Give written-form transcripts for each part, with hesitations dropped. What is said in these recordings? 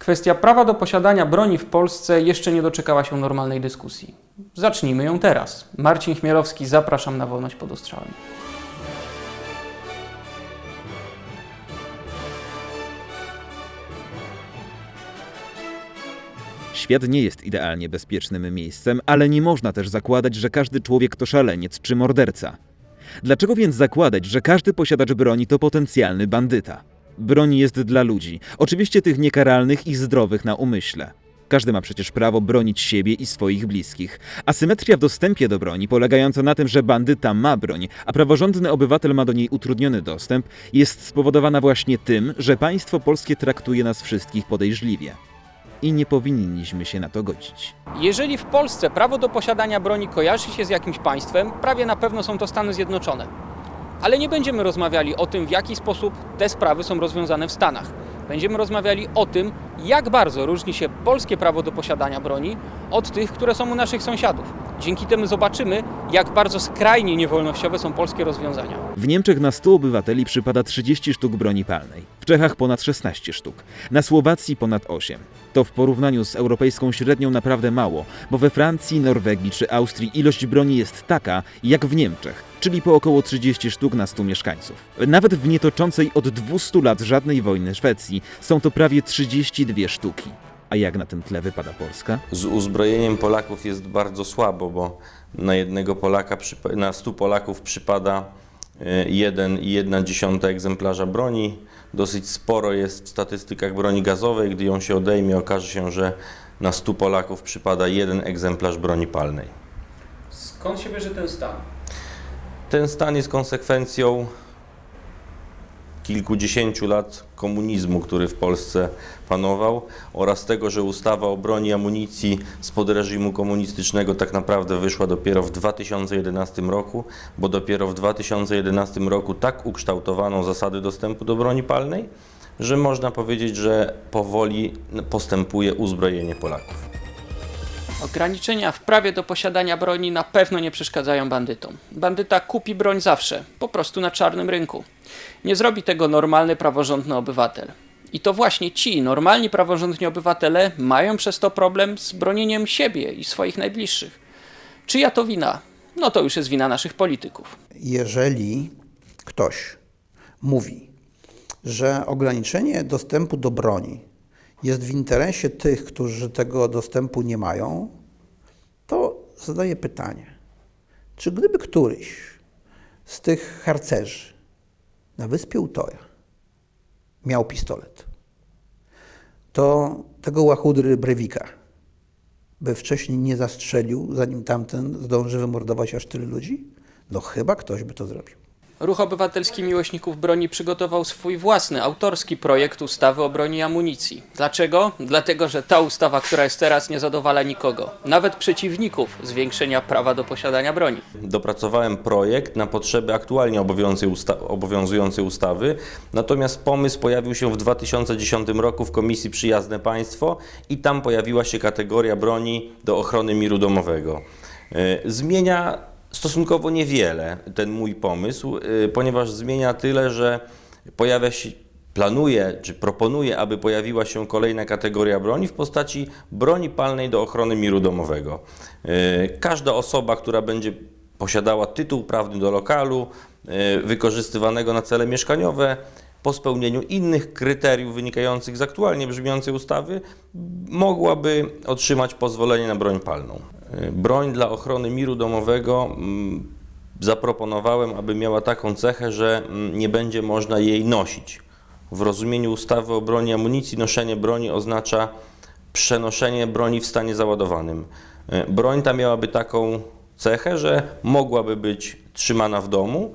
Kwestia prawa do posiadania broni w Polsce jeszcze nie doczekała się normalnej dyskusji. Zacznijmy ją teraz. Marcin Chmielowski, zapraszam na Wolność pod ostrzałem. Świat nie jest idealnie bezpiecznym miejscem, ale nie można też zakładać, że każdy człowiek to szaleniec czy morderca. Dlaczego więc zakładać, że każdy posiadacz broni to potencjalny bandyta? Broń jest dla ludzi, oczywiście tych niekaralnych i zdrowych na umyśle. Każdy ma przecież prawo bronić siebie i swoich bliskich. Asymetria w dostępie do broni, polegająca na tym, że bandyta ma broń, a praworządny obywatel ma do niej utrudniony dostęp, jest spowodowana właśnie tym, że państwo polskie traktuje nas wszystkich podejrzliwie. I nie powinniśmy się na to godzić. Jeżeli w Polsce prawo do posiadania broni kojarzy się z jakimś państwem, prawie na pewno są to Stany Zjednoczone. Ale nie będziemy rozmawiali o tym, w jaki sposób te sprawy są rozwiązane w Stanach. Będziemy rozmawiali o tym, jak bardzo różni się polskie prawo do posiadania broni od tych, które są u naszych sąsiadów. Dzięki temu zobaczymy, jak bardzo skrajnie niewolnościowe są polskie rozwiązania. W Niemczech na 100 obywateli przypada 30 sztuk broni palnej, w Czechach ponad 16 sztuk, na Słowacji ponad 8. To w porównaniu z europejską średnią naprawdę mało, bo we Francji, Norwegii czy Austrii ilość broni jest taka jak w Niemczech, czyli po około 30 sztuk na 100 mieszkańców. Nawet w nietoczącej od 200 lat żadnej wojny Szwecji są to prawie 32 sztuki. A jak na tym tle wypada Polska? Z uzbrojeniem Polaków jest bardzo słabo, bo na jednego Polaka, na 100 Polaków przypada 1,1 egzemplarza broni. Dosyć sporo jest w statystykach broni gazowej. Gdy ją się odejmie, okaże się, że na 100 Polaków przypada 1 egzemplarz broni palnej. Skąd się bierze ten stan? Ten stan jest konsekwencją kilkudziesięciu lat komunizmu, który w Polsce panował, oraz tego, że ustawa o broni i amunicji spod reżimu komunistycznego tak naprawdę wyszła dopiero w 2011 roku, bo dopiero w 2011 roku tak ukształtowano zasady dostępu do broni palnej, że można powiedzieć, że powoli postępuje uzbrojenie Polaków. Ograniczenia w prawie do posiadania broni na pewno nie przeszkadzają bandytom. Bandyta kupi broń zawsze, po prostu na czarnym rynku. Nie zrobi tego normalny, praworządny obywatel. I to właśnie ci normalni, praworządni obywatele mają przez to problem z bronieniem siebie i swoich najbliższych. Czyja to wina? No to już jest wina naszych polityków. Jeżeli ktoś mówi, że ograniczenie dostępu do broni jest w interesie tych, którzy tego dostępu nie mają, to zadaję pytanie, czy gdyby któryś z tych harcerzy na wyspie Utoja miał pistolet, to tego łachudry Breivika by wcześniej nie zastrzelił, zanim tamten zdąży wymordować aż tylu ludzi? No chyba ktoś by to zrobił. Ruch Obywatelski Miłośników Broni przygotował swój własny, autorski projekt ustawy o broni i amunicji. Dlaczego? Dlatego, że ta ustawa, która jest teraz, nie zadowala nikogo. Nawet przeciwników zwiększenia prawa do posiadania broni. Dopracowałem projekt na potrzeby aktualnie obowiązującej ustawy, natomiast pomysł pojawił się w 2010 roku w Komisji Przyjazne Państwo i tam pojawiła się kategoria broni do ochrony miru domowego. Zmienia stosunkowo niewiele ten mój pomysł, ponieważ zmienia tyle, że planuje czy proponuje, aby pojawiła się kolejna kategoria broni w postaci broni palnej do ochrony miru domowego. Każda osoba, która będzie posiadała tytuł prawny do lokalu wykorzystywanego na cele mieszkaniowe, po spełnieniu innych kryteriów wynikających z aktualnie brzmiącej ustawy, mogłaby otrzymać pozwolenie na broń palną. Broń dla ochrony miru domowego zaproponowałem, aby miała taką cechę, że nie będzie można jej nosić. W rozumieniu ustawy o broni i amunicji noszenie broni oznacza przenoszenie broni w stanie załadowanym. Broń ta miałaby taką cechę, że mogłaby być trzymana w domu,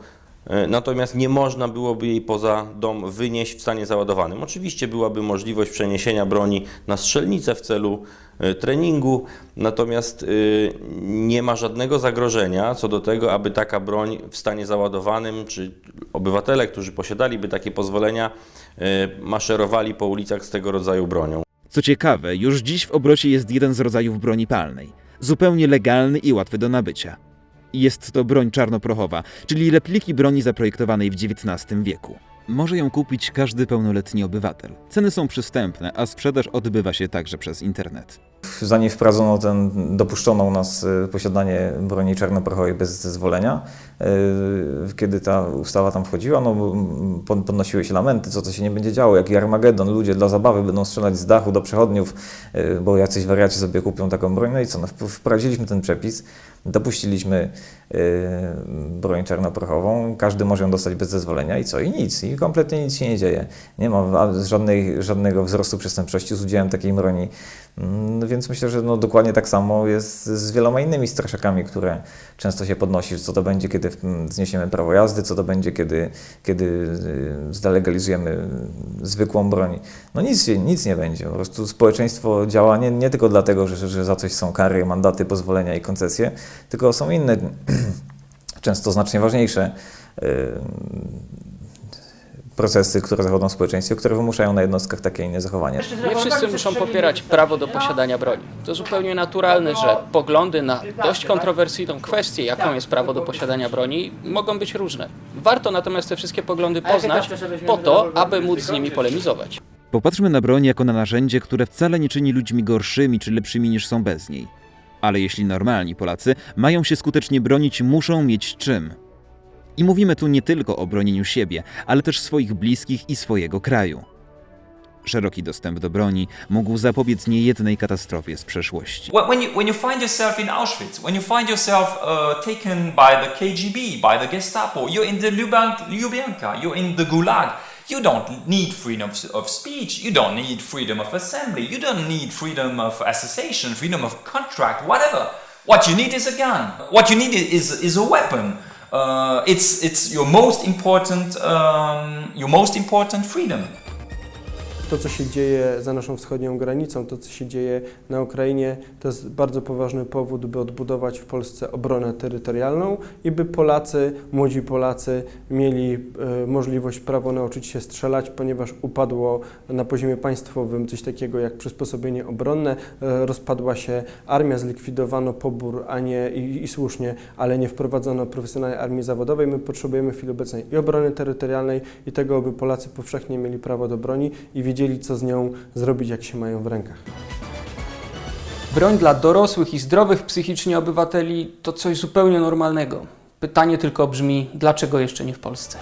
natomiast nie można byłoby jej poza dom wynieść w stanie załadowanym. Oczywiście byłaby możliwość przeniesienia broni na strzelnicę w celu treningu, natomiast nie ma żadnego zagrożenia co do tego, aby taka broń w stanie załadowanym, czy obywatele, którzy posiadaliby takie pozwolenia, maszerowali po ulicach z tego rodzaju bronią. Co ciekawe, już dziś w obrocie jest jeden z rodzajów broni palnej, zupełnie legalny i łatwy do nabycia. Jest to broń czarnoprochowa, czyli repliki broni zaprojektowanej w XIX wieku. Może ją kupić każdy pełnoletni obywatel. Ceny są przystępne, a sprzedaż odbywa się także przez internet. Zanim wprowadzono dopuszczono u nas posiadanie broni czarnoprochowej bez zezwolenia, kiedy ta ustawa tam wchodziła, no, podnosiły się lamenty, co to się nie będzie działo, jaki Armagedon, ludzie dla zabawy będą strzelać z dachu do przechodniów, bo jacyś wariaci sobie kupią taką broń. No i co, no, wprowadziliśmy ten przepis, dopuściliśmy broń czarnoprochową, każdy może ją dostać bez zezwolenia i co? I nic, i kompletnie nic się nie dzieje. Nie ma żadnego wzrostu przestępczości z udziałem takiej broni. Więc myślę, że no dokładnie tak samo jest z wieloma innymi straszakami, które często się podnosi, co to będzie, kiedy zniesiemy prawo jazdy, co to będzie, kiedy zdelegalizujemy zwykłą broń. No nic nie będzie. Po prostu społeczeństwo działa nie tylko dlatego, że za coś są kary, mandaty, pozwolenia i koncesje, tylko są inne, często znacznie ważniejsze procesy, które zachodzą w społeczeństwie, które wymuszają na jednostkach takie, a inne zachowania. Nie wszyscy muszą popierać prawo do posiadania broni. To zupełnie naturalne, że poglądy na dość kontrowersyjną kwestię, jaką jest prawo do posiadania broni, mogą być różne. Warto natomiast te wszystkie poglądy poznać po to, aby móc z nimi polemizować. Popatrzmy na broń jako na narzędzie, które wcale nie czyni ludźmi gorszymi czy lepszymi niż są bez niej. Ale jeśli normalni Polacy mają się skutecznie bronić, muszą mieć czym. I mówimy tu nie tylko o bronieniu siebie, ale też swoich bliskich i swojego kraju. Szeroki dostęp do broni mógł zapobiec niejednej katastrofie z przeszłości. When you find yourself in Auschwitz, when you find yourself taken by the KGB, by the Gestapo, you're in the Lubyanka, you're in the Gulag, you don't need freedom of speech, you don't need freedom of assembly, you don't need freedom of association, freedom of contract, whatever. What you need is a gun. What you need is a weapon. It's your most important freedom. To, co się dzieje za naszą wschodnią granicą, to, co się dzieje na Ukrainie, to jest bardzo poważny powód, by odbudować w Polsce obronę terytorialną i by Polacy, młodzi Polacy mieli możliwość, prawo nauczyć się strzelać, ponieważ upadło na poziomie państwowym coś takiego jak przysposobienie obronne, rozpadła się armia, zlikwidowano pobór, a nie i słusznie, ale nie wprowadzono profesjonalnej armii zawodowej. My potrzebujemy w chwili obecnej i obrony terytorialnej i tego, aby Polacy powszechnie mieli prawo do broni i wiedzieli, co z nią zrobić, jak się mają w rękach. Broń dla dorosłych i zdrowych psychicznie obywateli to coś zupełnie normalnego. Pytanie tylko brzmi, dlaczego jeszcze nie w Polsce?